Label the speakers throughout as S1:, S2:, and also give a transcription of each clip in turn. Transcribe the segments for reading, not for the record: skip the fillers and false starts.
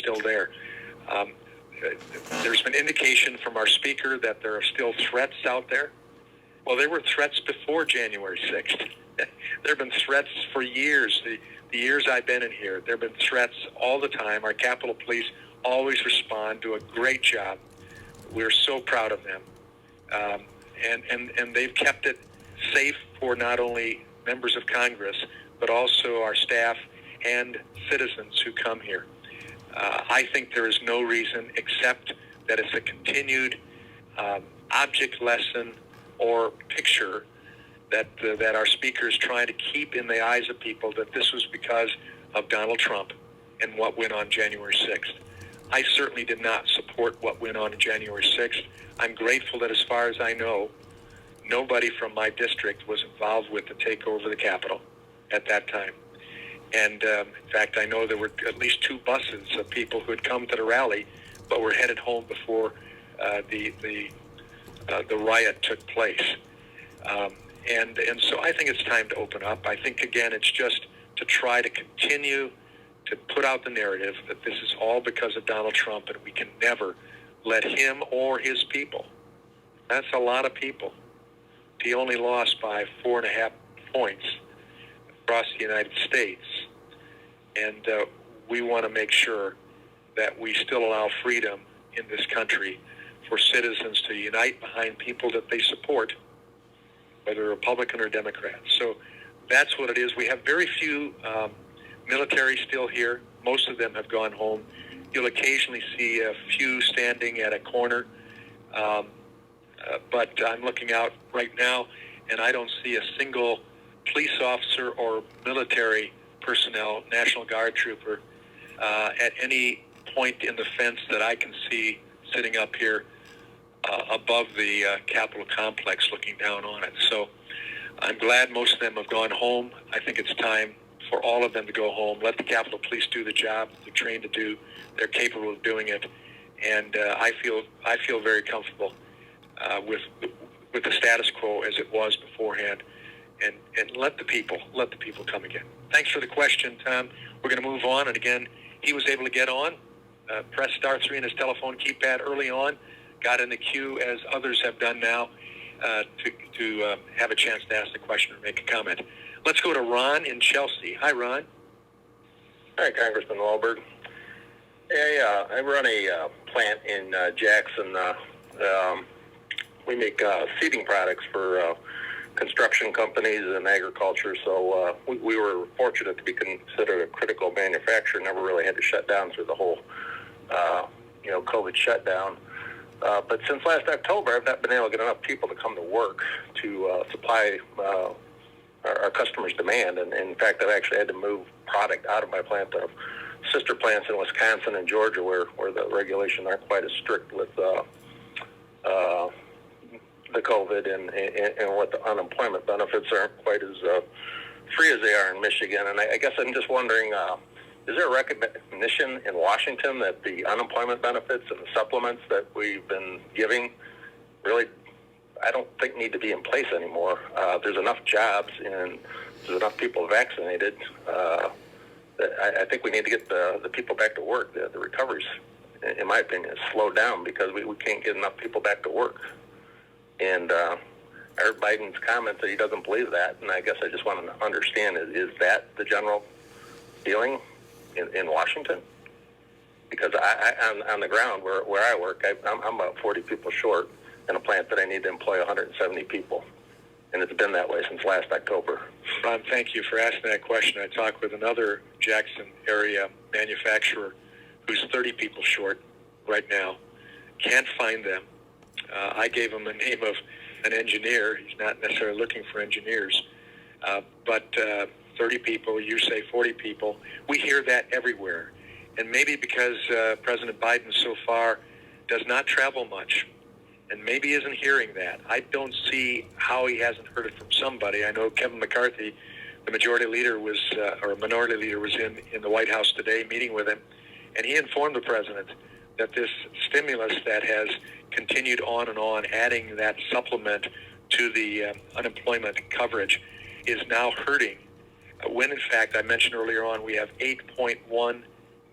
S1: still there. There's been indication from our speaker that there are still threats out there. Well, there were threats before January 6th. There have been threats for years. The years I've been in here, there have been threats all the time. Our Capitol Police always respond, do a great job. We're so proud of them. And they've kept it safe for not only members of Congress, but also our staff and citizens who come here. I think there is no reason except that it's a continued object lesson or picture that our speaker is trying to keep in the eyes of people that this was because of Donald Trump and what went on January 6th. I certainly did not support what went on January 6th. I'm grateful that as far as I know, nobody from my district was involved with the takeover of the Capitol at that time. And in fact, I know there were at least 2 buses of people who had come to the rally, but were headed home before the riot took place. And so I think it's time to open up. I think, again, it's just to try to continue to put out the narrative that this is all because of Donald Trump, and we can never let him or his people. That's a lot of people. He only lost by 4.5 points across the United States. And we want to make sure that we still allow freedom in this country for citizens to unite behind people that they support, whether Republican or Democrat. So that's what it is. We have very few military still here. Most of them have gone home. You'll occasionally see a few standing at a corner. But I'm looking out right now, and I don't see a single police officer or military personnel, National Guard trooper, at any point in the fence that I can see sitting up here above the Capitol complex looking down on it. So I'm glad most of them have gone home. I think it's time for all of them to go home. Let the Capitol Police do the job they're trained to do. They're capable of doing it. And I feel very comfortable with the status quo as it was beforehand. And let the people come again. Thanks for the question, Tom. We're going to move on. And again, he was able to get on, press star 3 on his telephone keypad early on, got in the queue as others have done now to have a chance to ask the question or make a comment. Let's go to Ron in Chelsea. Hi, Ron.
S2: Hi, Congressman Walberg. I run a plant in Jackson. We make seeding products for construction companies and agriculture, so we were fortunate to be considered a critical manufacturer. Never really had to shut down through the whole COVID shutdown. But since last October, I've not been able to get enough people to come to work to supply our customers' demand. And in fact, I've actually had to move product out of my plant to sister plants in Wisconsin and Georgia, where the regulations aren't quite as strict with the COVID and what the unemployment benefits aren't quite as free as they are in Michigan. And I guess I'm just wondering, is there a recognition in Washington that the unemployment benefits and the supplements that we've been giving really, I don't think, need to be in place anymore? There's enough jobs and there's enough people vaccinated. I think we need to get the people back to work. The recovery's, in my opinion, has slowed down because we can't get enough people back to work. And I heard Biden's comment that he doesn't believe that, and I guess I just want to understand, is that the general feeling in Washington? Because on the ground where I work, I'm about 40 people short in a plant that I need to employ 170 people. And it's been that way since last October.
S1: Ron, thank you for asking that question. I talked with another Jackson area manufacturer who's 30 people short right now. Can't find them. I gave him the name of an engineer. He's not necessarily looking for engineers. But 30 people, you say 40 people. We hear that everywhere. And maybe because President Biden so far does not travel much and maybe isn't hearing that. I don't see how he hasn't heard it from somebody. I know Kevin McCarthy, the majority leader, was minority leader, was in the White House today meeting with him, and he informed the president that this stimulus that has continued on and on, adding that supplement to the unemployment coverage, is now hurting. When, in fact, I mentioned earlier on, we have 8.1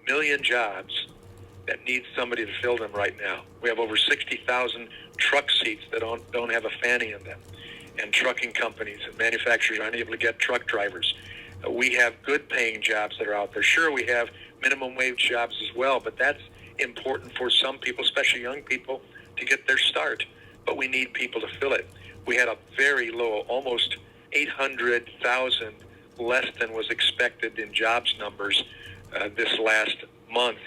S1: million jobs that need somebody to fill them right now. We have over 60,000 truck seats that don't have a fanny in them, and trucking companies and manufacturers aren't able to get truck drivers. We have good paying jobs that are out there. Sure, we have minimum wage jobs as well, but that's important for some people, especially young people, to get their start. But we need people to fill it. We had a very low, almost 800,000 less than was expected in jobs numbers this last month,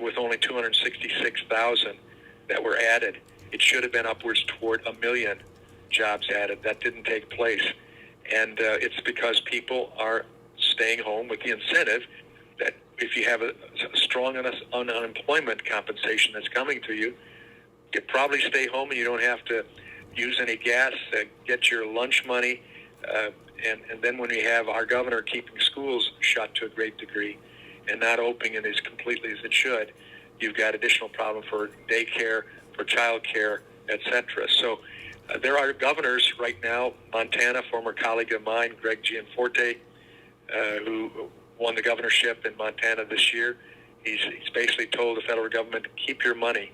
S1: with only 266,000 that were added. It should have been upwards toward 1 million jobs added. That didn't take place. And it's because people are staying home with the incentive that if you have a strong unemployment compensation that's coming to you, you probably stay home and you don't have to use any gas, get your lunch money. And then when we have our governor keeping schools shut to a great degree and not opening as completely as it should, you've got additional problem for daycare, for child care, etc. So there are governors right now, Montana, former colleague of mine, Greg Gianforte, who won the governorship in Montana this year. He's basically told the federal government to keep your money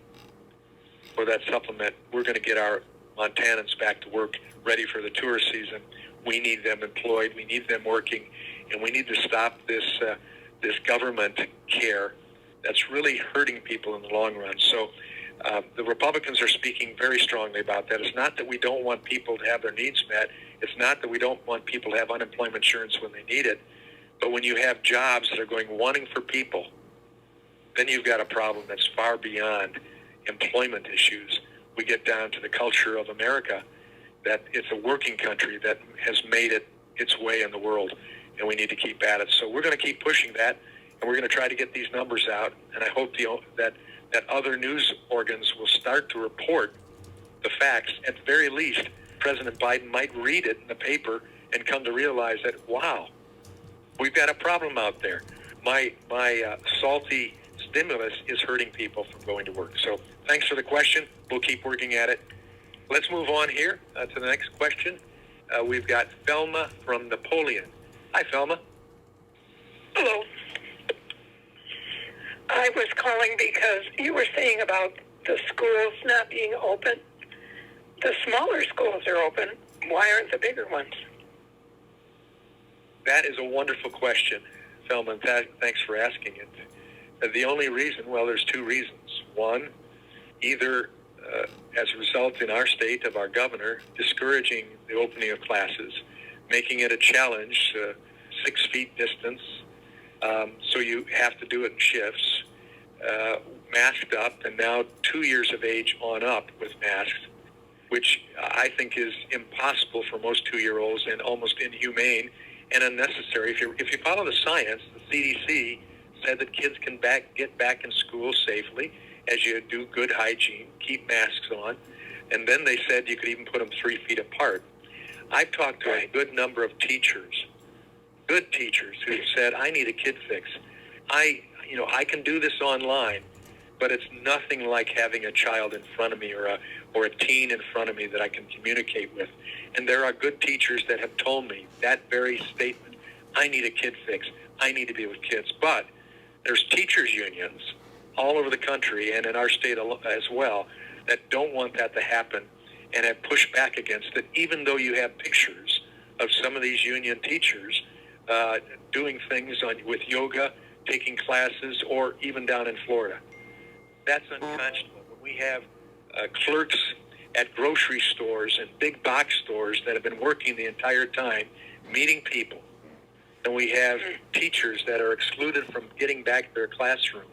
S1: for that supplement. We're going to get our Montanans back to work, ready for the tourist season. We need them employed. We need them working, and we need to stop this government care that's really hurting people in the long run. So the Republicans are speaking very strongly about that. It's not that we don't want people to have their needs met. It's not that we don't want people to have unemployment insurance when they need it. But when you have jobs that are going wanting for people, then you've got a problem that's far beyond employment issues. We get down to the culture of America, that it's a working country that has made it its way in the world, and we need to keep at it. So we're going to keep pushing that, and we're going to try to get these numbers out, and I hope that other news organs will start to report the facts. At the very least, President Biden might read it in the paper and come to realize that, wow, we've got a problem out there. My salty stimulus is hurting people from going to work. So thanks for the question. We'll keep working at it. Let's move on here to the next question. We've got Thelma from Napoleon. Hi, Thelma.
S3: Hello. I was calling because you were saying about the schools not being open. The smaller schools are open. Why aren't the bigger ones?
S1: That is a wonderful question, Thelma, and thanks for asking it. The only reason, well, there's two reasons. One, either as a result in our state of our governor discouraging the opening of classes, making it a challenge, 6 feet distance, so you have to do it in shifts, masked up, and now 2 years of age on up with masks, which I think is impossible for most 2-year-olds and almost inhumane and unnecessary. If you follow the science, the CDC said that kids can get back in school safely as you do good hygiene, keep masks on, and then they said you could even put them 3 feet apart. I've talked to a good number of teachers, good teachers, who said, I need a kid fix. I can do this online, but it's nothing like having a child in front of me or a teen in front of me that I can communicate with. And there are good teachers that have told me that very statement. I need a kid fix. I need to be with kids. But there's teachers unions all over the country and in our state as well that don't want that to happen and have pushed back against it, even though you have pictures of some of these union teachers doing things with yoga, taking classes, or even down in Florida. That's unconscionable. When we have clerks at grocery stores and big box stores that have been working the entire time, meeting people, and we have teachers that are excluded from getting back to their classroom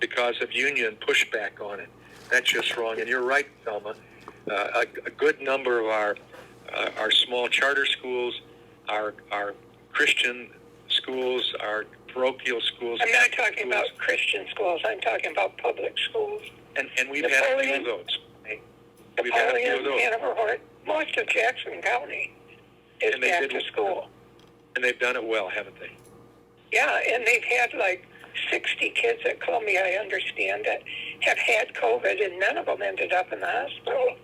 S1: because of union pushback on it. That's just wrong. And you're right, Thelma. A good number of our small charter schools, our Christian schools, our parochial schools.
S3: I'm not talking about Christian schools. I'm talking about public schools.
S1: And we've had a few of those. We've had a few of those.
S3: Hannibal, most of Jackson County is back to school.
S1: And they've done it well, haven't they?
S3: Yeah, and they've had like 60 kids at Columbia, I understand, that have had COVID, and none of them ended up in the hospital.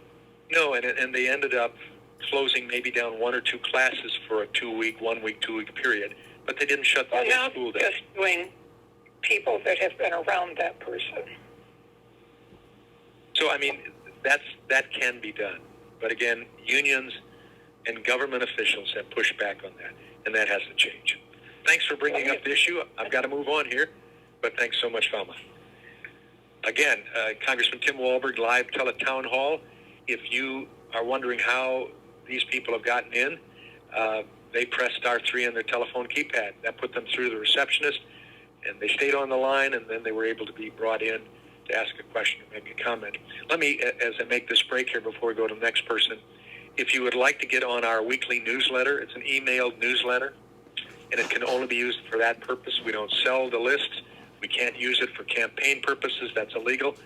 S1: No, and they ended up closing maybe down 1 or 2 classes for a 1 week, 2 week period, but they didn't shut the whole school down.
S3: Just doing people that have been around that person.
S1: So, I mean, that can be done. But again, unions and government officials have pushed back on that, and that has to change. Thanks for bringing up the issue. I've got to move on here, but thanks so much, Thelma. Again, Congressman Tim Walberg, live tele-town hall. If you are wondering how these people have gotten in, they pressed star 3 on their telephone keypad. That put them through the receptionist, and they stayed on the line, and then they were able to be brought in to ask a question or make a comment. Let me, as I make this break here before we go to the next person, if you would like to get on our weekly newsletter, it's an emailed newsletter, and it can only be used for that purpose. We don't sell the list. We can't use it for campaign purposes. That's illegal.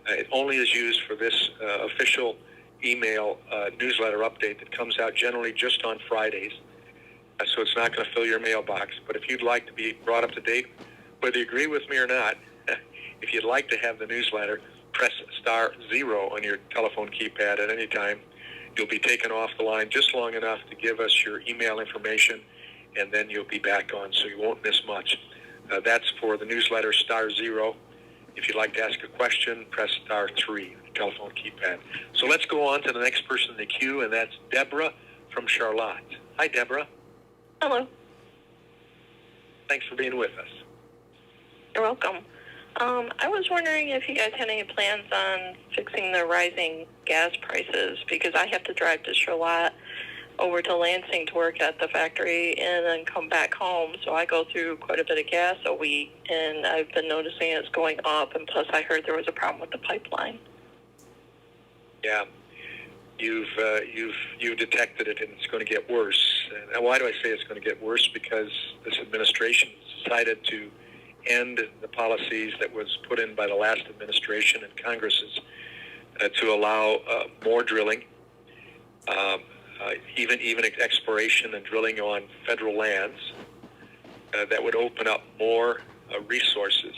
S1: It only is used for this official email newsletter update that comes out generally just on Fridays. So it's not going to fill your mailbox. But if you'd like to be brought up to date, whether you agree with me or not, if you'd like to have the newsletter, press star 0 on your telephone keypad at any time. You'll be taken off the line just long enough to give us your email information, and then you'll be back on, so you won't miss much. That's for the newsletter, star 0. If you'd like to ask a question, press star 3 on your telephone keypad. So let's go on to the next person in the queue, and that's Deborah from Charlotte. Hi, Deborah.
S4: Hello.
S1: Thanks for being with us.
S4: You're welcome. I was wondering if you guys had any plans on fixing the rising gas prices, because I have to drive to Charlotte over to Lansing to work at the factory and then come back home. So I go through quite a bit of gas a week, and I've been noticing it's going up. And plus, I heard there was a problem with the pipeline.
S1: Yeah, you've detected it, and it's going to get worse. And why do I say it's going to get worse? Because this administration decided to end the policies that was put in by the last administration and Congress's to allow more drilling, even exploration and drilling on federal lands that would open up more resources.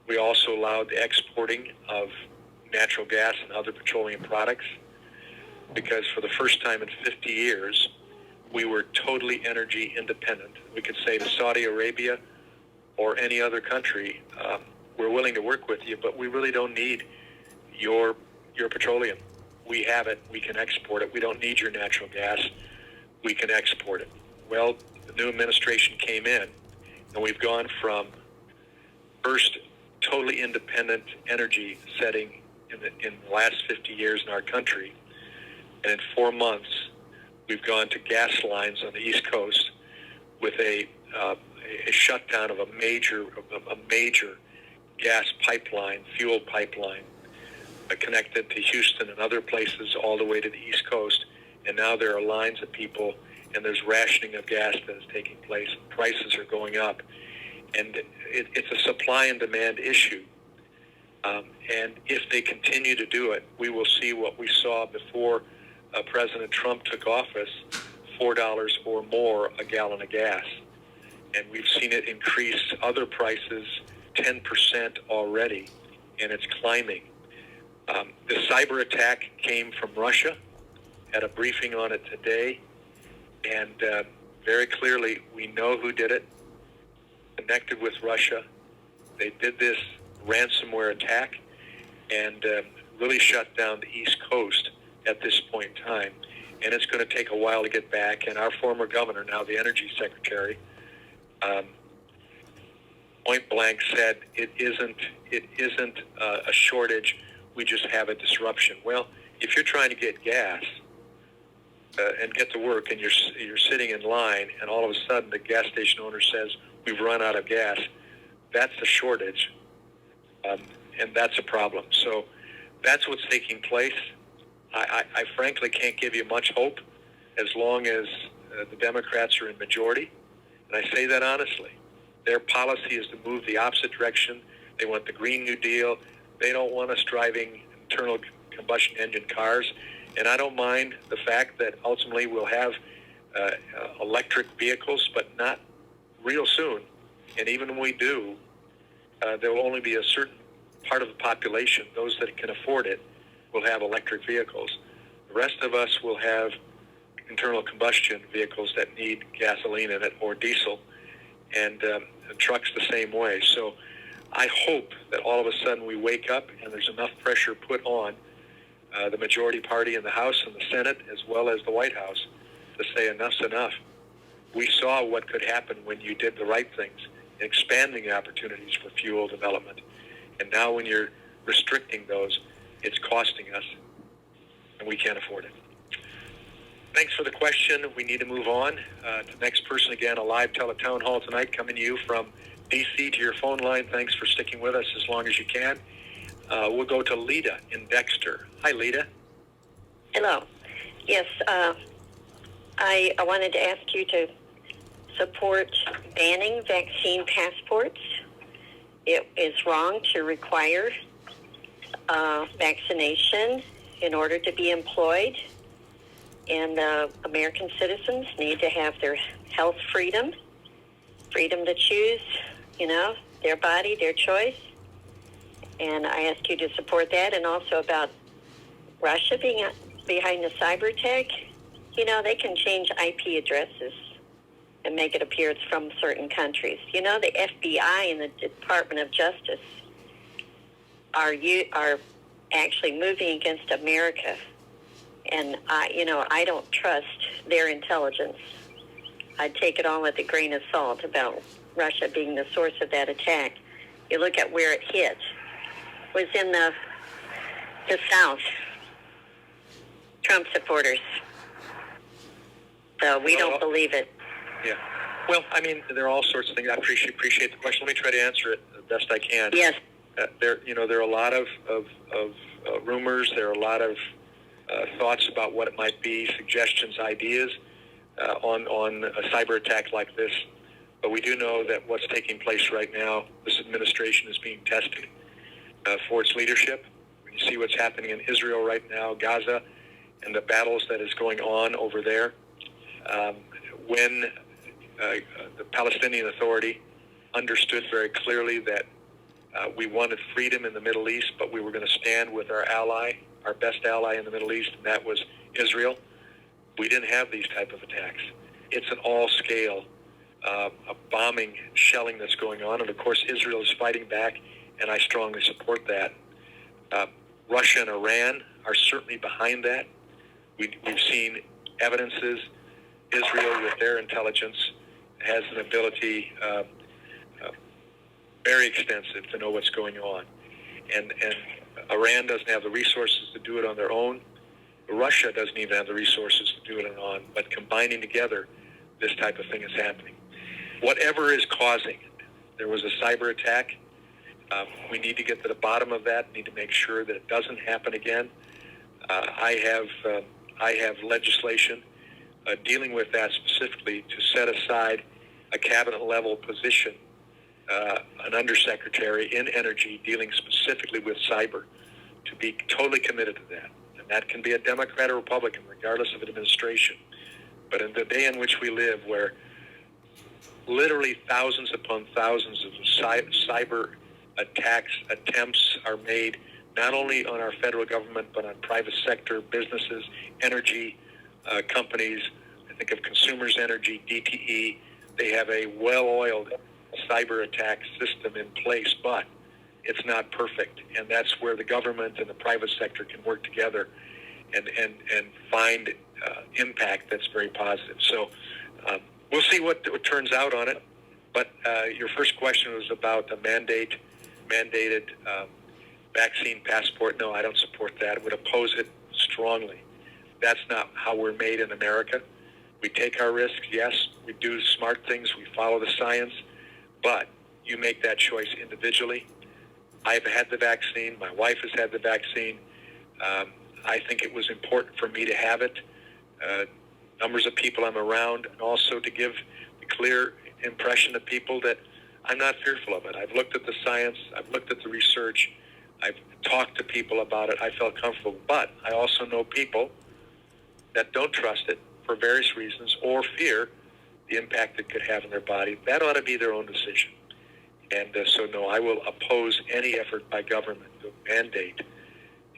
S1: We also allowed the exporting of natural gas and other petroleum products, because for the first time in 50 years, we were totally energy independent. We could say to Saudi Arabia or any other country, we're willing to work with you, but we really don't need your petroleum. We have it. We can export it. We don't need your natural gas. We can export it. Well, the new administration came in, and we've gone from first totally independent energy setting in the last 50 years in our country, and in 4 months, we've gone to gas lines on the East Coast with a shutdown of a major gas pipeline, fuel pipeline, connected to Houston and other places all the way to the East Coast. And now there are lines of people, and there's rationing of gas that is taking place. Prices are going up, and it's a supply and demand issue. And if they continue to do it, we will see what we saw before President Trump took office, $4 or more a gallon of gas. And we've seen it increase other prices 10% already, and it's climbing. The cyber attack came from Russia. Had a briefing on it today, and very clearly we know who did it, connected with Russia. They did this ransomware attack and really shut down the East Coast at this point in time, and it's going to take a while to get back. And our former governor, now the energy secretary, point blank said it isn't a shortage. We just have a disruption. Well, if you're trying to get gas and get to work, and you're sitting in line, and all of a sudden the gas station owner says we've run out of gas, that's a shortage, and that's a problem. So that's what's taking place. I frankly can't give you much hope as long as the Democrats are in majority. And I say that honestly. Their policy is to move the opposite direction. They want the Green New Deal. They don't want us driving internal combustion engine cars. And I don't mind the fact that ultimately we'll have electric vehicles, but not real soon. And even when we do, there will only be a certain part of the population, those that can afford it, will have electric vehicles. The rest of us will have internal combustion vehicles that need gasoline in it or diesel. and trucks the same way. So I hope that all of a sudden we wake up and there's enough pressure put on the majority party in the House and the Senate, as well as the White House, to say enough's enough. We saw what could happen when you did the right things, expanding the opportunities for fuel development. And now when you're restricting those, it's costing us, and we can't afford it. Thanks for the question. We need to move on to the next person. Again, a live tele-town hall tonight coming to you from D.C. to your phone line. Thanks for sticking with us as long as you can. We'll go to Lita in Dexter. Hi, Lita.
S5: Hello. Yes, I wanted to ask you to support banning vaccine passports. It is wrong to require vaccination in order to be employed, and American citizens need to have their health freedom to choose, their body, their choice. And I ask you to support that. And also about Russia being behind the cyber attack. They can change IP addresses and make it appear it's from certain countries. The FBI and the Department of Justice are actually moving against America. And I don't trust their intelligence. I'd take it all with a grain of salt about Russia being the source of that attack. You look at where it hit. It was in the South. Trump supporters. So we don't believe it.
S1: Yeah. Well, there are all sorts of things. I appreciate the question. Let me try to answer it the best I can.
S5: Yes.
S1: There are a lot of rumors. There are a lot of thoughts about what it might be, suggestions, ideas on a cyber attack like this. But we do know that what's taking place right now, this administration is being tested for its leadership. When you see what's happening in Israel right now, Gaza, and the battles that is going on over there, when the Palestinian Authority understood very clearly that we wanted freedom in the Middle East, but we were going to stand with our ally, our best ally in the Middle East, and that was Israel. We didn't have these type of attacks. It's an all-scale bombing, shelling that's going on, and of course Israel is fighting back, and I strongly support that. Russia and Iran are certainly behind that. We've seen evidences. Israel, with their intelligence, has an ability very extensive to know what's going on. And Iran doesn't have the resources to do it on their own. Russia doesn't even have the resources to do it on. But combining together, this type of thing is happening. Whatever is causing it, there was a cyber attack. We need to get to the bottom of that. We need to make sure that it doesn't happen again. I have legislation dealing with that specifically to set aside a cabinet-level position, an undersecretary in energy dealing specifically with cyber, to be totally committed to that. And that can be a Democrat or Republican, regardless of administration. But in the day in which we live, where literally thousands upon thousands of cyber attacks, attempts are made, not only on our federal government, but on private sector businesses, energy companies. I think of Consumers Energy, DTE. They have a well-oiled cyber attack system in place, but it's not perfect. And that's where the government and the private sector can work together and find impact that's very positive. So we'll see what turns out on it. But your first question was about the mandated vaccine passport. No, I don't support that. I would oppose it strongly. That's not how we're made in America. We take our risks, yes. We do smart things. We follow the science. But you make that choice individually. I've had the vaccine. My wife has had the vaccine. I think it was important for me to have it. Numbers of people I'm around, and also to give the clear impression to people that I'm not fearful of it. I've looked at the science. I've looked at the research. I've talked to people about it. I felt comfortable. But I also know people that don't trust it for various reasons or fear the impact it could have on their body. That ought to be their own decision. And so, no, I will oppose any effort by government to mandate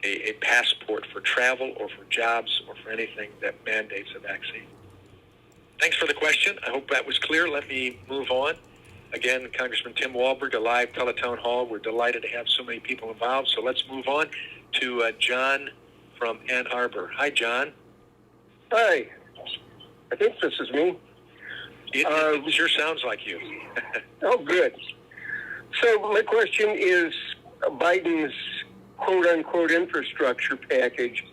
S1: a passport for travel or for jobs or for anything that mandates a vaccine. Thanks for the question. I hope that was clear. Let me move on. Again, Congressman Tim Walberg, a live teletown hall. We're delighted to have so many people involved. So let's move on to John from Ann Arbor. Hi, John.
S6: Hi. I think this is me.
S1: It sure sounds like you.
S6: Oh, good. So my question is Biden's quote-unquote infrastructure package.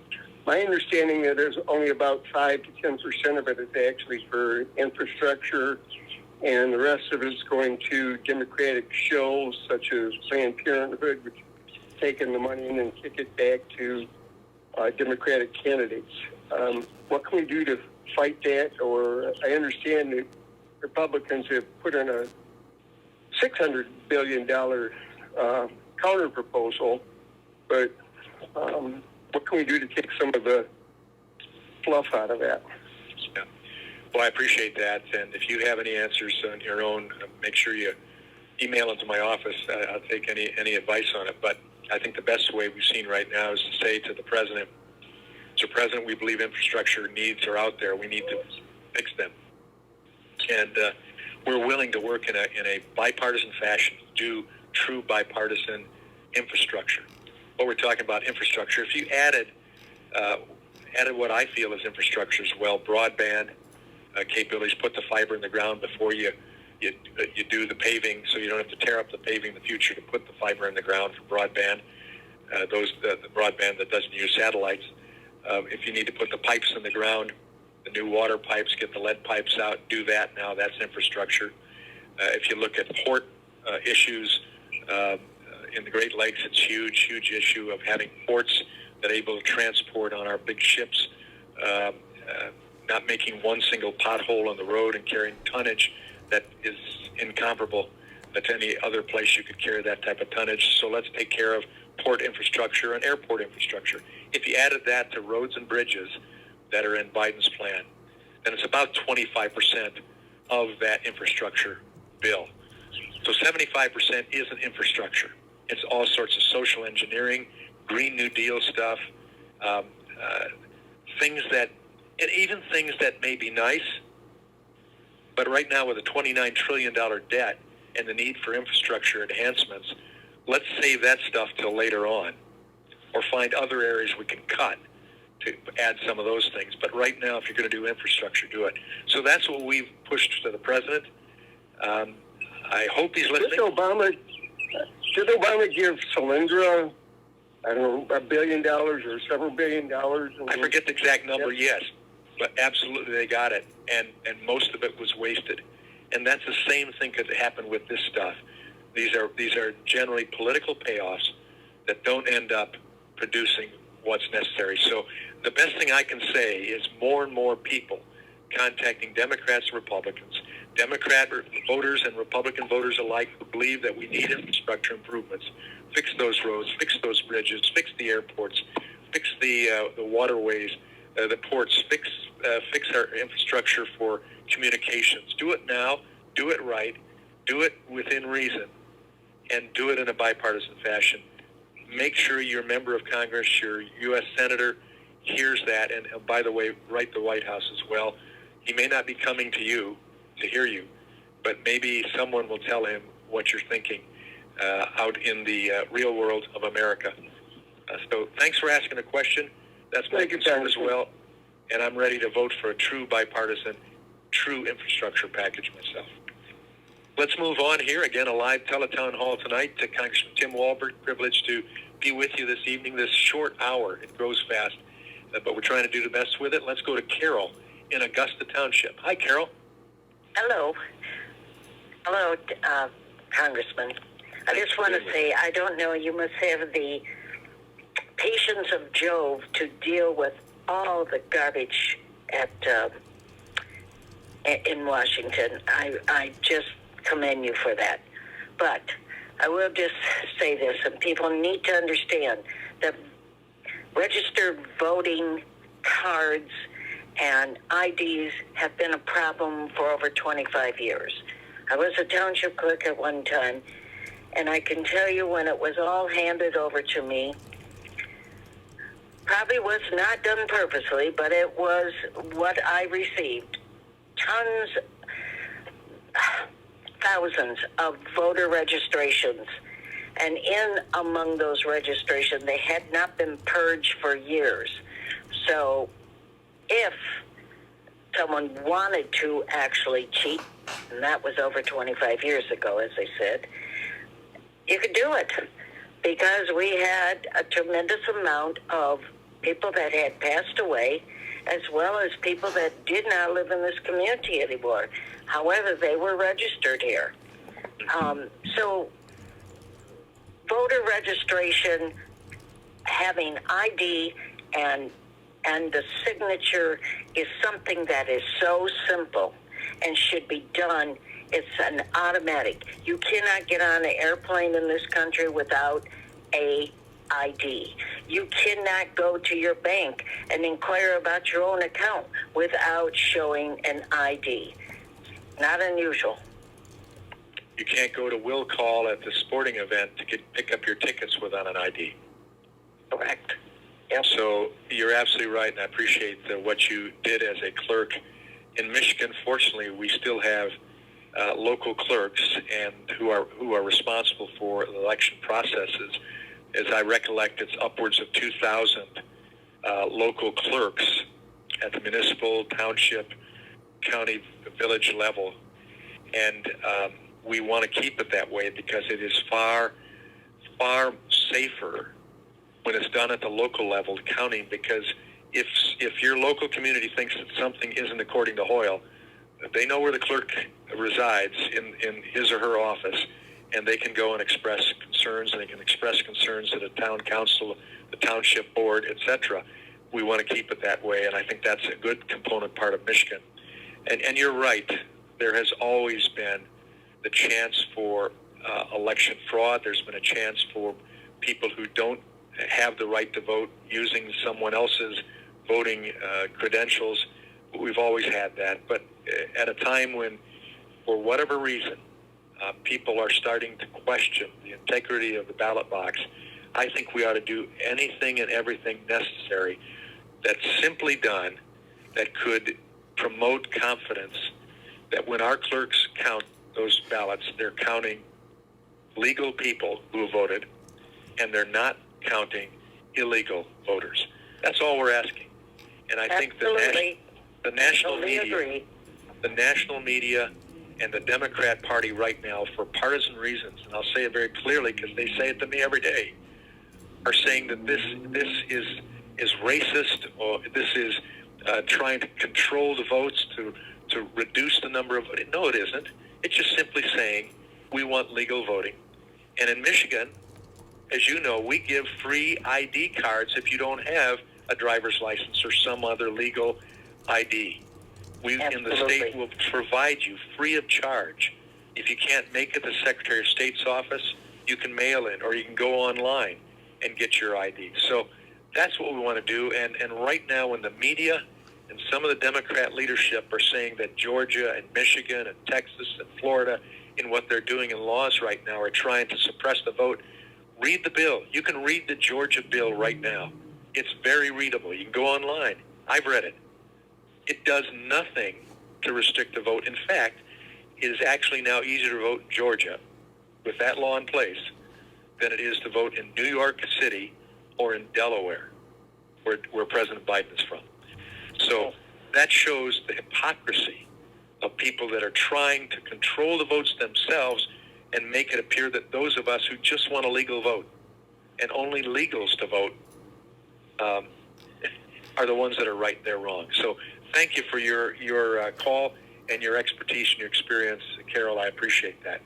S6: My understanding is there's only about 5 to 10% of it is actually for infrastructure, and the rest of it is going to Democratic shills such as Planned Parenthood, which is taking the money and then kick it back to Democratic candidates. What can we do to fight that? Or I understand that Republicans have put in a $600 billion counter proposal, but what can we do to take some of the fluff out of that?
S1: Yeah. Well, I appreciate that, and if you have any answers on your own, make sure you email them to my office. I'll take any advice on it, but I think the best way we've seen right now is to say to the President, Mr. President, we believe infrastructure needs are out there. We need to fix them. And we're willing to work in a bipartisan fashion to do true bipartisan infrastructure. What we're talking about infrastructure, if you added what I feel is infrastructure as well, broadband capabilities, put the fiber in the ground before you do the paving, so you don't have to tear up the paving in the future to put the fiber in the ground for broadband, the broadband that doesn't use satellites. If you need to put the pipes in the ground, the new water pipes, get the lead pipes out, do that now. That's infrastructure. If you look at port issues in the Great Lakes, it's huge issue of having ports that are able to transport on our big ships, not making one single pothole on the road and carrying tonnage that is incomparable to any other place you could carry that type of tonnage. So let's take care of port infrastructure and airport infrastructure. If you added that to roads and bridges that are in Biden's plan, then it's about 25% of that infrastructure bill. So 75% isn't infrastructure. It's all sorts of social engineering, Green New Deal stuff, things that may be nice, but right now with a $29 trillion debt and the need for infrastructure enhancements, let's save that stuff till later on, or find other areas we can cut to add some of those things. But right now, if you're going to do infrastructure, do it. So that's what we've pushed to the president. I hope he's listening.
S6: Did Obama give Solyndra, I don't know, $1 billion or several $1 billion?
S1: I forget the exact number, yes, but absolutely they got it, and most of it was wasted. And that's the same thing could happen with this stuff. These are generally political payoffs that don't end up producing what's necessary. So the best thing I can say is more and more people contacting Democrats and Republicans, Democrat voters and Republican voters alike, who believe that we need infrastructure improvements, fix those roads, fix those bridges, fix the airports, fix the waterways, the ports, fix our infrastructure for communications. Do it now, do it right, do it within reason, and do it in a bipartisan fashion. Make sure your member of Congress, your U.S. Senator, hears that, and by the way, write the White House as well. He may not be coming to you to hear you, but maybe someone will tell him what you're thinking out in the real world of America. So thanks for asking a question. That's my concern as well, and I'm ready to vote for a true bipartisan, true infrastructure package myself. Let's move on here. Again, a live teletown hall tonight to Congressman Tim Walberg. Privileged to be with you this evening, this short hour. It goes fast, but we're trying to do the best with it. Let's go to Carol in Augusta Township. Hi, Carol.
S5: Hello, Congressman. I just want to say, I don't know, you must have the patience of Jove to deal with all the garbage in Washington. I just commend you for that. But I will just say this, and people need to understand that registered voting cards and IDs have been a problem for over 25 years. I was a township clerk at one time, and I can tell you when it was all handed over to me, probably was not done purposely, but it was what I received. Tons. thousands of voter registrations. And among those registrations, they had not been purged for years. So if someone wanted to actually cheat, and that was over 25 years ago, as I said, you could do it, because we had a tremendous amount of people that had passed away, as well as people that did not live in this community anymore. However, they were registered here. So voter registration, having ID and the signature is something that is so simple and should be done. It's an automatic. You cannot get on an airplane in this country without a ID. You cannot go to your bank and inquire about your own account without showing an ID. Not unusual.
S1: You can't go to will call at the sporting event to pick up your tickets without an ID.
S5: Correct. Yep.
S1: So you're absolutely right, and I appreciate what you did as a clerk. In Michigan, fortunately, we still have local clerks and who are responsible for the election processes. As I recollect, it's upwards of 2,000 local clerks at the municipal, township, county, village level, and we want to keep it that way because it is far, far safer when it's done at the local level, counting, because if your local community thinks that something isn't according to Hoyle, they know where the clerk resides in his or her office, and they can go and express concerns, and they can express concerns to the town council, the township board, etc. We want to keep it that way, and I think that's a good component part of Michigan. And you're right, there has always been the chance for election fraud. There's been a chance for people who don't have the right to vote using someone else's voting credentials. We've always had that. But at a time when, for whatever reason, people are starting to question the integrity of the ballot box, I think we ought to do anything and everything necessary that's simply done that could promote confidence that when our clerks count those ballots, they're counting legal people who have voted, and they're not counting illegal voters. That's all we're asking. And I think the national media and the Democrat Party right now, for partisan reasons, and I'll say it very clearly because they say it to me every day, are saying that this is racist, or this is trying to control the votes to reduce the number of voting. No, it isn't. It's just simply saying we want legal voting. And in Michigan, as you know, we give free ID cards if you don't have a driver's license or some other legal ID. We in the state will provide you free of charge. If you can't make it to the Secretary of State's office, you can mail in or you can go online and get your ID. So that's what we want to do. And right now when the media and some of the Democrat leadership are saying that Georgia and Michigan and Texas and Florida, in what they're doing in laws right now, are trying to suppress the vote, read the bill. You can read the Georgia bill right now. It's very readable. You can go online. I've read it. It does nothing to restrict the vote. In fact, it is actually now easier to vote in Georgia with that law in place than it is to vote in New York City or in Delaware, where President Biden is from. So that shows the hypocrisy of people that are trying to control the votes themselves and make it appear that those of us who just want a legal vote and only legals to vote are the ones that are right, they're wrong. So thank you for your call and your expertise and your experience, Carol. I appreciate that.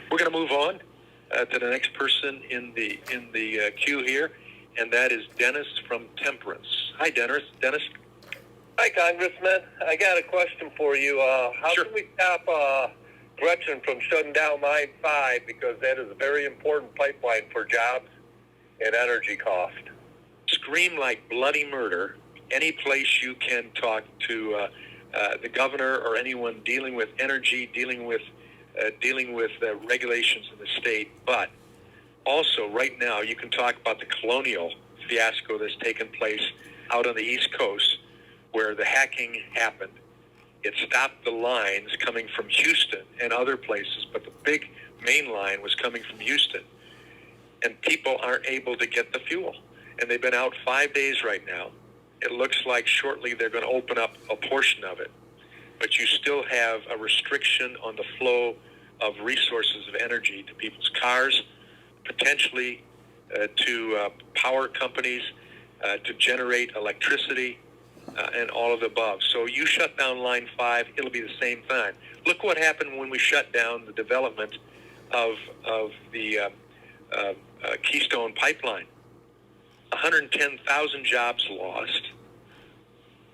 S1: We're going to move on to the next person in the queue here, and that is Dennis from Temperance. Hi, Dennis.
S7: Hi, Congressman. I got a question for you. How
S1: Sure.
S7: can we stop Gretchen from shutting down Line 5, because that is a very important pipeline for jobs and energy cost?
S1: Scream like bloody murder any place you can talk to the governor or anyone dealing with energy, dealing with regulations in the state. But also right now you can talk about the colonial fiasco that's taken place out on the East Coast, where the hacking happened It stopped the lines coming from Houston and other places, but the big main line was coming from Houston. And people aren't able to get the fuel. And they've been out 5 days right now. It looks like shortly they're going to open up a portion of it. But you still have a restriction on the flow of resources of energy to people's cars, potentially to power companies, to generate electricity, and all of the above. So you shut down Line 5, it'll be the same time. Look what happened when we shut down the development of the Keystone Pipeline. 110,000 jobs lost,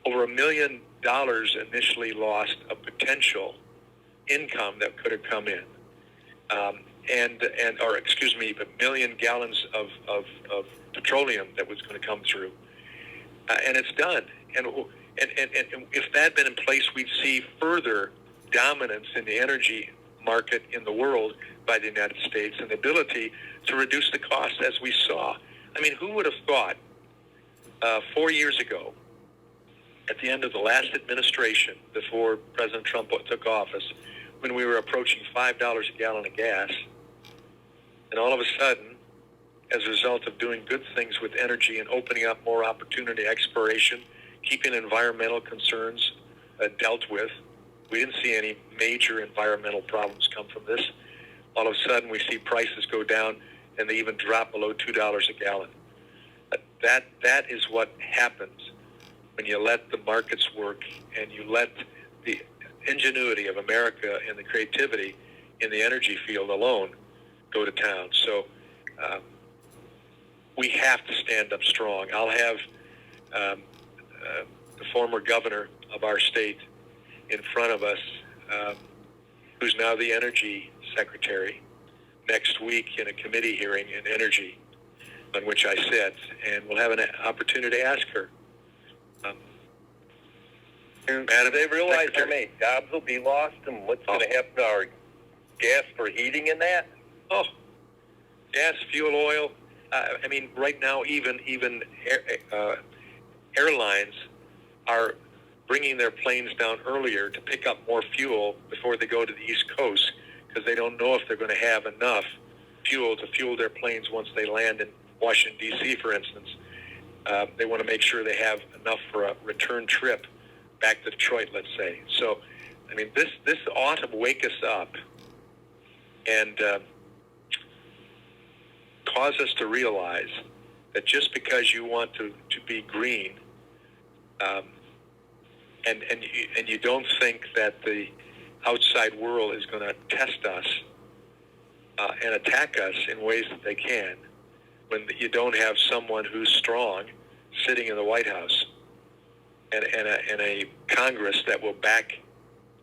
S1: over $1 million initially lost of potential income that could have come in, or excuse me, a million gallons of petroleum that was going to come through, and it's done. And if that had been in place, we'd see further dominance in the energy market in the world by the United States and the ability to reduce the cost as we saw. I mean, who would have thought 4 years ago, at the end of the last administration before President Trump took office, when we were approaching $5 a gallon of gas, and all of a sudden, as a result of doing good things with energy and opening up more opportunity, exploration, keeping environmental concerns dealt with, we didn't see any major environmental problems come from this. All of a sudden, we see prices go down, and they even drop below $2 a gallon. That is what happens when you let the markets work and you let the ingenuity of America and the creativity in the energy field alone go to town. So we have to stand up strong. I'll have the former governor of our state in front of us, who's now the energy secretary, next week in a committee hearing in energy on which I sit, and we'll have an opportunity to ask her.
S7: Madam, they realize how many jobs will be lost and what's going to happen to our gas for heating and that?
S1: Oh, gas, fuel, oil. I mean, right now, even airlines are bringing their planes down earlier to pick up more fuel before they go to the East Coast, because they don't know if they're going to have enough fuel to fuel their planes once they land in Washington, D.C., for instance. They want to make sure they have enough for a return trip back to Detroit, let's say. So, I mean, this ought to wake us up and cause us to realize that just because you want to be green, and you don't think that the outside world is going to test us and attack us in ways that they can, when you don't have someone who's strong sitting in the White House and a Congress that will back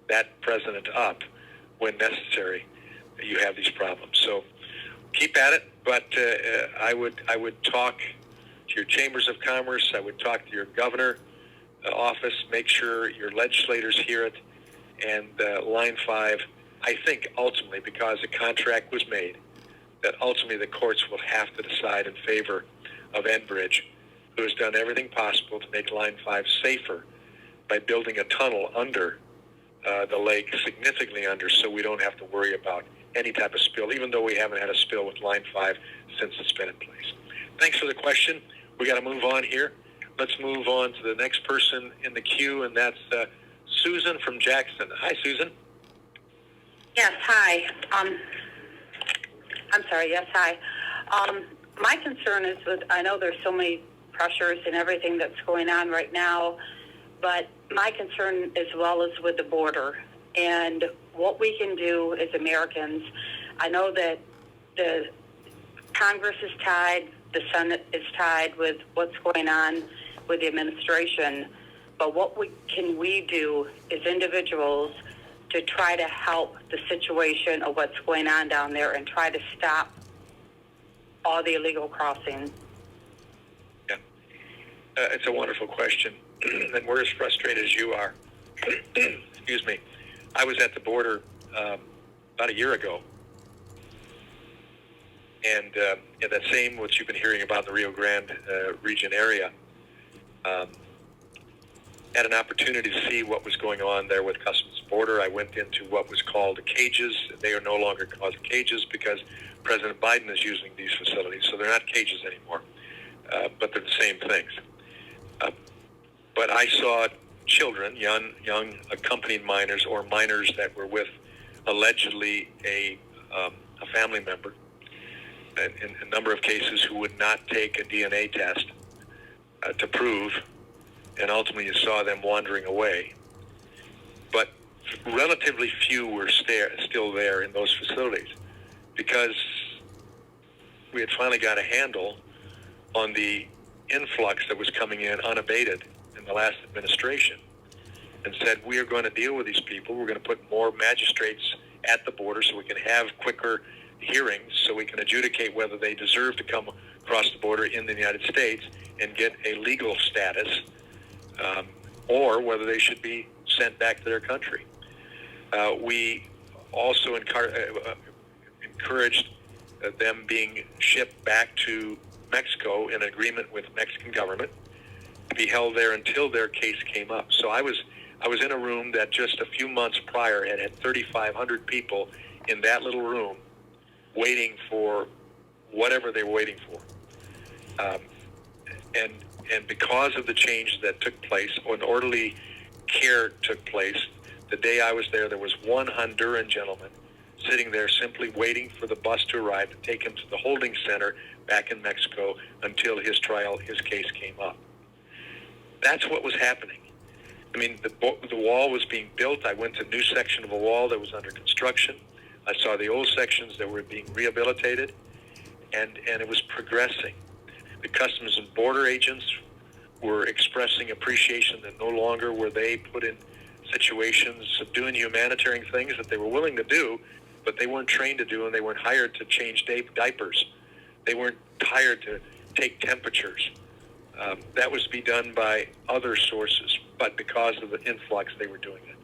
S1: that president up when necessary, you have these problems. So keep at it, but I would talk to your chambers of commerce. I would talk to your governor office. Make sure your legislators hear it. And Line 5, I think ultimately, because a contract was made, that ultimately the courts will have to decide in favor of Enbridge, who has done everything possible to make Line 5 safer by building a tunnel under the lake, significantly under, so we don't have to worry about any type of spill, even though we haven't had a spill with Line 5 since it's been in place. Thanks for the question. We got to move on here. Let's move on to the next person in the queue, and that's Susan from Jackson. Hi, Susan.
S8: Yes, hi. I'm sorry, yes, hi. My concern is that I know there's so many pressures and everything that's going on right now, but my concern as well is with the border and what we can do as Americans. I know that the Congress is tied, the Senate is tied with what's going on with the administration, but what can we do as individuals to try to help the situation of what's going on down there and try to stop all the illegal crossing?
S1: Yeah, it's a wonderful question, and we're as frustrated as you are. Excuse me. I was at the border about a year ago, and that same what you've been hearing about the Rio Grande region area. had an opportunity to see what was going on there with Customs and Border. I went into what was called the cages. They are no longer called cages because President Biden is using these facilities, so they're not cages anymore, but they're the same things. But I saw children, young accompanied minors or minors that were with allegedly a family member, in a number of cases who would not take a DNA test to prove, and ultimately you saw them wandering away. But relatively few were still there in those facilities because we had finally got a handle on the influx that was coming in unabated in the last administration, and said, we are going to deal with these people. We're going to put more magistrates at the border so we can have quicker hearings, so we can adjudicate whether they deserve to come across the border in the United States and get a legal status, or whether they should be sent back to their country. We also encouraged them being shipped back to Mexico in agreement with the Mexican government to be held there until their case came up. So I was in a room that just a few months prior had 3,500 people in that little room waiting for whatever they were waiting for. And because of the change that took place, an orderly care took place, the day I was there was one Honduran gentleman sitting there simply waiting for the bus to arrive to take him to the holding center back in Mexico until his case came up. That's what was happening. I mean, the wall was being built. I went to a new section of a wall that was under construction. I saw the old sections that were being rehabilitated, and it was progressing. The Customs and Border agents were expressing appreciation that no longer were they put in situations of doing humanitarian things that they were willing to do, but they weren't trained to do, and they weren't hired to change diapers. They weren't hired to take temperatures. That was to be done by other sources, but because of the influx, they were doing it.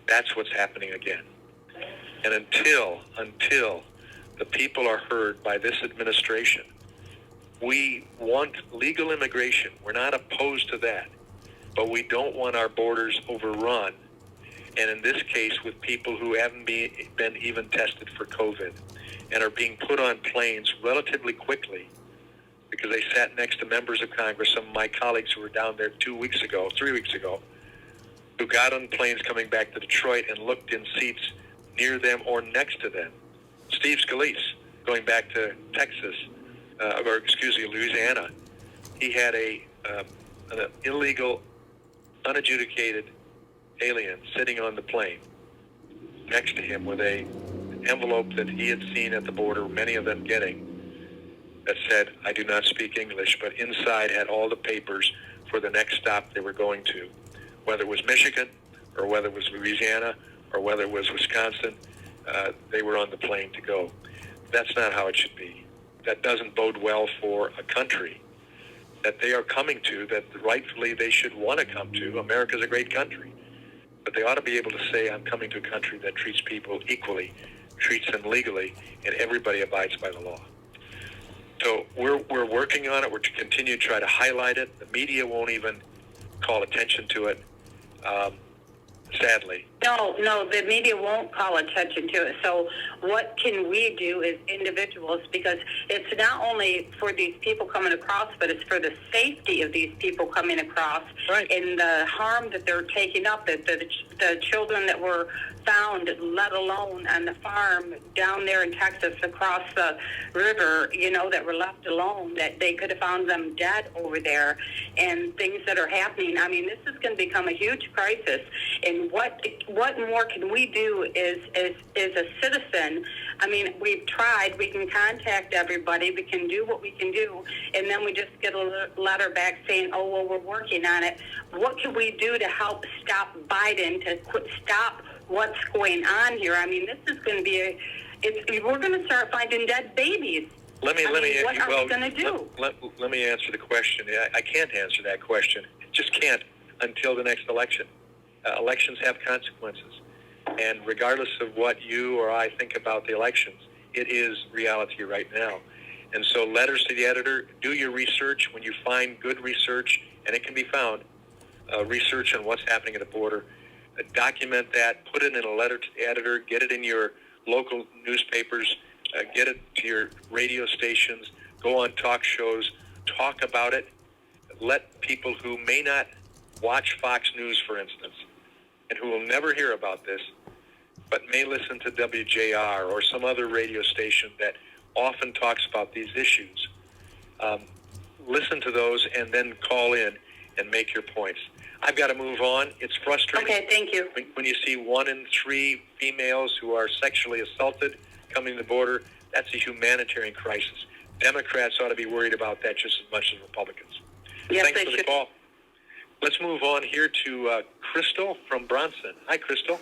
S1: That's what's happening again. And until the people are heard by this administration, we want legal immigration. We're not opposed to that, but we don't want our borders overrun, and in this case with people who haven't been even tested for COVID and are being put on planes relatively quickly because they sat next to members of Congress, some of my colleagues who were down there 3 weeks ago, who got on planes coming back to Detroit and looked in seats near them or next to them. Steve Scalise, going back to Louisiana, he had an illegal, unadjudicated alien sitting on the plane next to him with a envelope that he had seen at the border, many of them getting, that said, I do not speak English, but inside had all the papers for the next stop they were going to, whether it was Michigan or whether it was Louisiana or whether it was Wisconsin, they were on the plane to go. That's not how it should be. That doesn't bode well for a country that they are coming to, that rightfully they should want to come to. America's a great country. But they ought to be able to say, I'm coming to a country that treats people equally, treats them legally, and everybody abides by the law. So we're working on it. We're to continue to try to highlight it. The media won't even call attention to it, sadly.
S8: No, the media won't call attention to it. So what can we do as individuals? Because it's not only for these people coming across, but it's for the safety of these people coming across,
S1: right,
S8: and the harm that they're taking up, that the children that were found, let alone on the farm down there in Texas across the river, that were left alone, that they could have found them dead over there, and things that are happening. I mean, this is going to become a huge crisis. And what more can we do as a citizen? I mean, we've tried. We can contact everybody. We can do what we can do, and then we just get a letter back saying, "Oh, well, we're working on it." What can we do to help stop Biden, to stop what's going on here? I mean, this is going to be we're going to start finding dead babies.
S1: What are we
S8: going to do?
S1: Let me answer the question. I can't answer that question. Just can't until the next election. Elections have consequences. And regardless of what you or I think about the elections, it is reality right now. And so letters to the editor, do your research. When you find good research, and it can be found, research on what's happening at the border. Document that, put it in a letter to the editor, get it in your local newspapers, get it to your radio stations, go on talk shows, talk about it. Let people who may not watch Fox News, for instance, and who will never hear about this, but may listen to WJR or some other radio station that often talks about these issues, listen to those and then call in and make your points. I've got to move on. It's frustrating.
S8: Okay, thank you.
S1: When you see 1 in 3 females who are sexually assaulted coming to the border, that's a humanitarian crisis. Democrats ought to be worried about that just as much as Republicans.
S8: Yes,
S1: Thanks
S8: they
S1: for the
S8: should.
S1: call. Let's move on here to Crystal from Bronson. Hi, Crystal.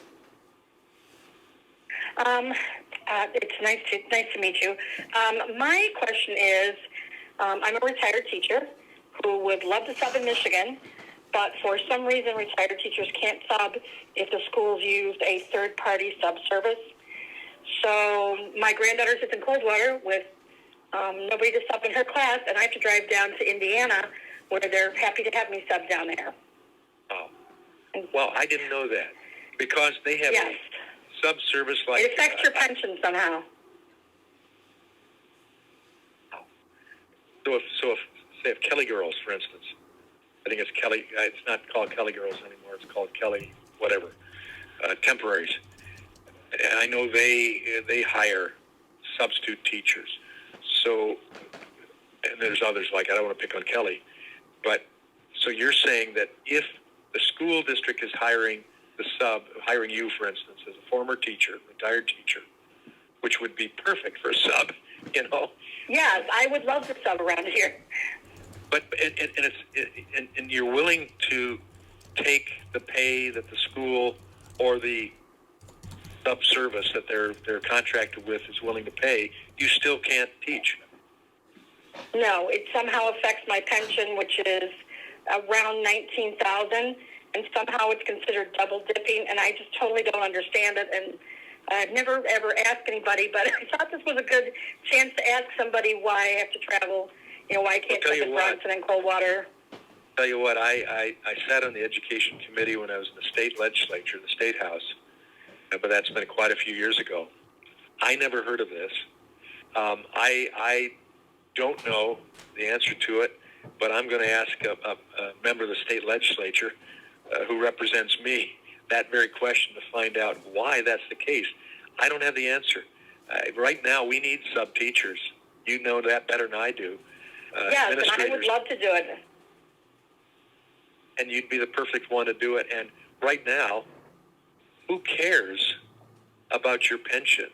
S9: It's nice to meet you. My question is, I'm a retired teacher who would love to sub in Michigan, but for some reason retired teachers can't sub if the schools used a third-party sub service. So my granddaughter sits in Coldwater with nobody to sub in her class, and I have to drive down to Indiana where they're happy to have me sub down there.
S1: Oh, well, I didn't know that because they have
S9: Yes.
S1: a sub-service like...
S9: It affects your pension somehow.
S1: So if Kelly Girls, for instance, I think it's Kelly, it's not called Kelly Girls anymore, it's called Kelly whatever, temporaries. And I know they hire substitute teachers. So, and there's others like, I don't want to pick on Kelly, but so you're saying that if the school district is hiring you, for instance, as a former teacher, retired teacher, which would be perfect for a sub, you know?
S9: Yes, I would love to sub around here.
S1: But and you're willing to take the pay that the school or the sub service that they're contracted with is willing to pay, you still can't teach.
S9: No, it somehow affects my pension, which is around $19,000, and somehow it's considered double dipping, and I just totally don't understand it. And I've never ever asked anybody, but I thought this was a good chance to ask somebody why I have to travel. You know, why I can't come to Bronson and Coldwater.
S1: Tell you what, I sat on the education committee when I was in the state legislature, the state house, but that's been quite a few years ago. I never heard of this. I don't know the answer to it, but I'm going to ask a member of the state legislature who represents me that very question to find out why that's the case. I don't have the answer. Right now, we need sub-teachers. You know that better than I do.
S9: Yes, and I would love to do it.
S1: And you'd be the perfect one to do it. And right now, who cares about your pension?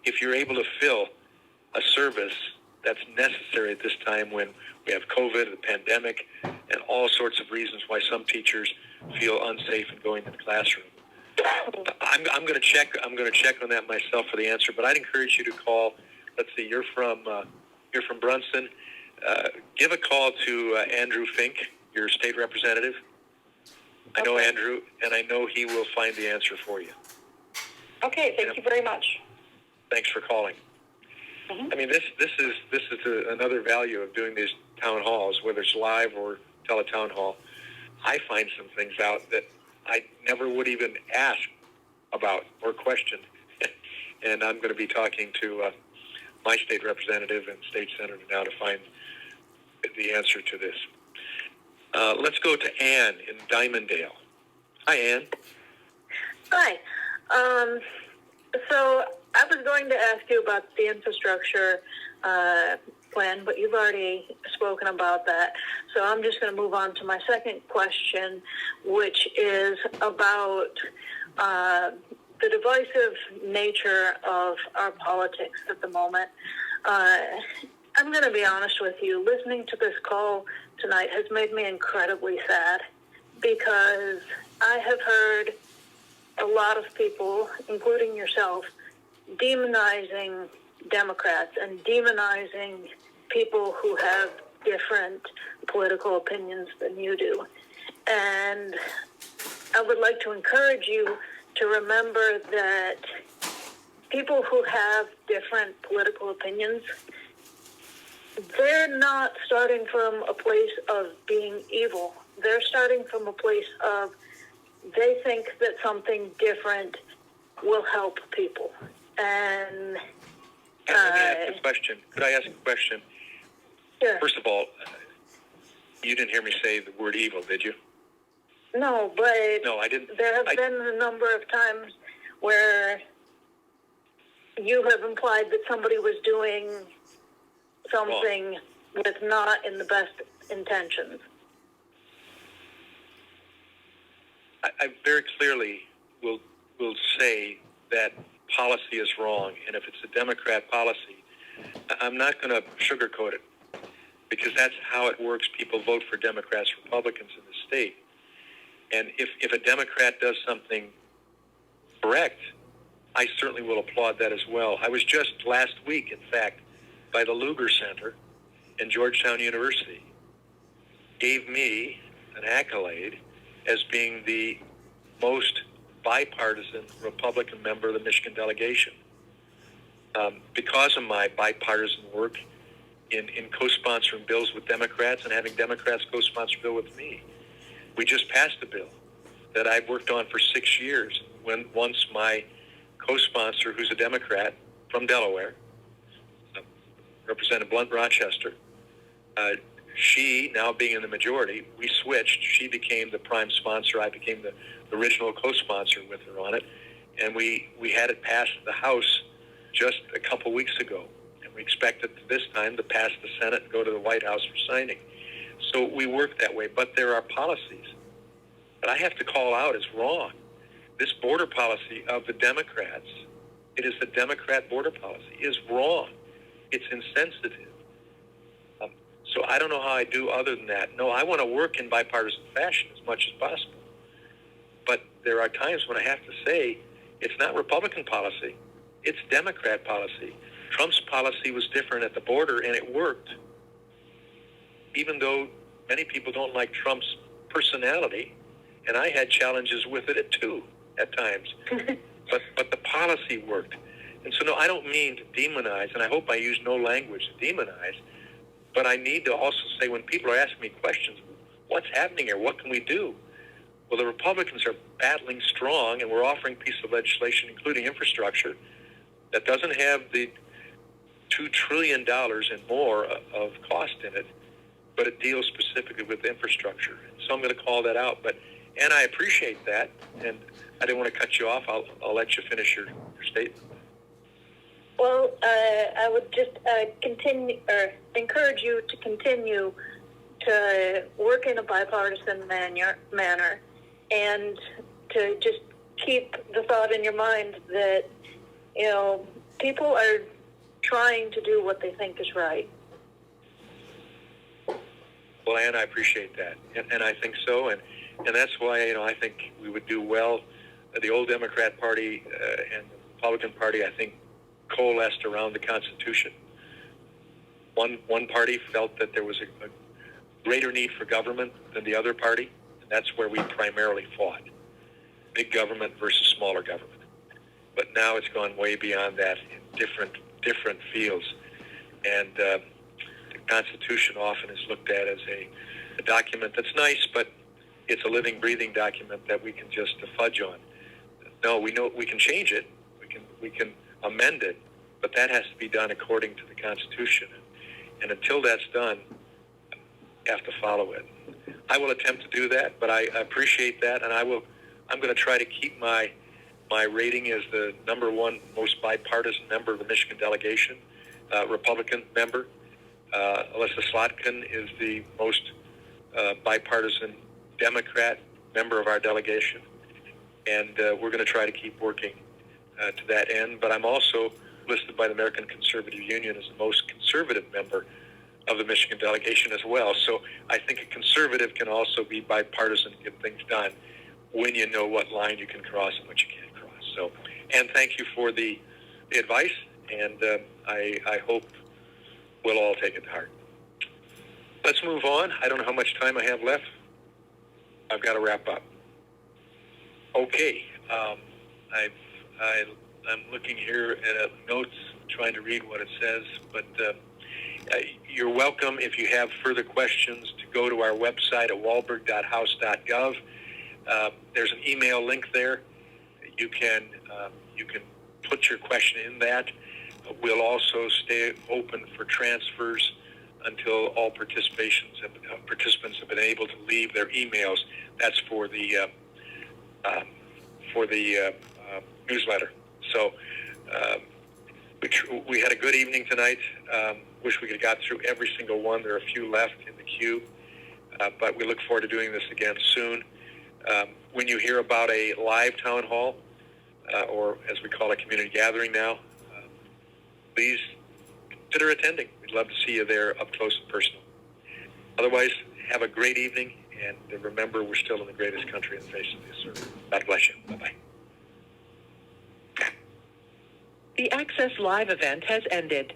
S1: If you're able to fill a service that's necessary at this time when we have COVID, the pandemic, and all sorts of reasons why some teachers feel unsafe in going to the classroom. I'm going to check on that myself for the answer, but I'd encourage you to call. Let's see, you're from Bronson. Give a call to Andrew Fink, your state representative. I know Andrew, and I know he will find the answer for you.
S9: Okay, thank you very much.
S1: Thanks for calling. Mm-hmm. I mean, this is another value of doing these town halls, whether it's live or teletown hall. I find some things out that I never would even ask about or question, and I'm going to be talking to my state representative and state senator now to find the answer to this. Let's go to Ann in Dimondale. Hi, Ann.
S10: Hi. So I was going to ask you about the infrastructure plan, but you've already spoken about that. So I'm just going to move on to my second question, which is about the divisive nature of our politics at the moment. I'm going to be honest with you. Listening to this call tonight has made me incredibly sad because I have heard a lot of people, including yourself, demonizing Democrats and demonizing people who have different political opinions than you do. And I would like to encourage you to remember that people who have different political opinions they're not starting from a place of being evil. They're starting from a place of they think that something different will help people. And
S1: let me ask a question. Could I ask a question?
S10: Sure.
S1: First of all, you didn't hear me say the word evil, did you?
S10: No, but
S1: No, I didn't.
S10: There have been a number of times where you have implied that somebody was doing something with not in the best intentions.
S1: I very clearly will say that policy is wrong, and if it's a Democrat policy, I'm not going to sugarcoat it, because that's how it works. People vote for Democrats, Republicans in the state. And if a Democrat does something correct, I certainly will applaud that as well. I was just last week, in fact, by the Lugar Center in Georgetown University, gave me an accolade as being the most bipartisan Republican member of the Michigan delegation. Because of my bipartisan work in co-sponsoring bills with Democrats and having Democrats co-sponsor a bill with me. We just passed a bill that I've worked on for 6 years. Once my co-sponsor, who's a Democrat from Delaware, Representative Blunt Rochester, she, now being in the majority, we switched. She became the prime sponsor. I became the original co-sponsor with her on it. And we had it passed the House just a couple weeks ago. And we expect it this time to pass the Senate and go to the White House for signing. So we work that way. But there are policies that I have to call out as wrong. This border policy of the Democrats, it is the Democrat border policy, is wrong. It's insensitive. So I don't know how I do other than that. No, I want to work in bipartisan fashion as much as possible. But there are times when I have to say it's not Republican policy. It's Democrat policy. Trump's policy was different at the border, and it worked. Even though many people don't like Trump's personality, and I had challenges with it too at times. But the policy worked. And so, no, I don't mean to demonize, and I hope I use no language to demonize, but I need to also say when people are asking me questions, what's happening here? What can we do? Well, the Republicans are battling strong, and we're offering pieces of legislation, including infrastructure, that doesn't have the $2 trillion and more of cost in it, but it deals specifically with infrastructure. So I'm going to call that out. And I appreciate that, and I didn't want to cut you off. I'll let you finish your statement.
S10: Well, I would just encourage you to continue to work in a bipartisan manner and to just keep the thought in your mind that, people are trying to do what they think is right.
S1: Well, Ann, I appreciate that, and I think so, and that's why, I think we would do well. The old Democrat Party and the Republican Party, I think, coalesced around the Constitution. One party felt that there was a greater need for government than the other party, and that's where we primarily fought. Big government versus smaller government. But now it's gone way beyond that in different fields. And the Constitution often is looked at as a document that's nice, but it's a living, breathing document that we can just fudge on. No, we know we can change it. We can amend it, but that has to be done according to the Constitution. And until that's done, you have to follow it. I will attempt to do that, but I appreciate that, and I'm going to try to keep my rating as the number one most bipartisan member of the Michigan delegation, Republican member. Alyssa Slotkin is the most bipartisan Democrat member of our delegation, and we're going to try to keep working to that end. But I'm also listed by the American Conservative Union as the most conservative member of the Michigan delegation as well. So I think a conservative can also be bipartisan and get things done when you know what line you can cross and what you can't cross. So, and thank you for the advice, and I hope we'll all take it to heart. Let's move on. I don't know how much time I have left. I've got to wrap up. Okay. I'm looking here at notes, trying to read what it says, but You're welcome, if you have further questions, to go to our website at walberg.house.gov. There's an email link there. You can put your question in that. We'll also stay open for transfers until all participants have been able to leave their emails. That's for the newsletter. So we had a good evening tonight. Wish we could have got through every single one. There are a few left in the queue, but we look forward to doing this again soon. When you hear about a live town hall, or as we call it, community gathering now, please consider attending. We'd love to see you there up close and personal. Otherwise, have a great evening, and remember, we're still in the greatest country in the face of this earth. God bless you. Bye-bye.
S11: The Access Live event has ended.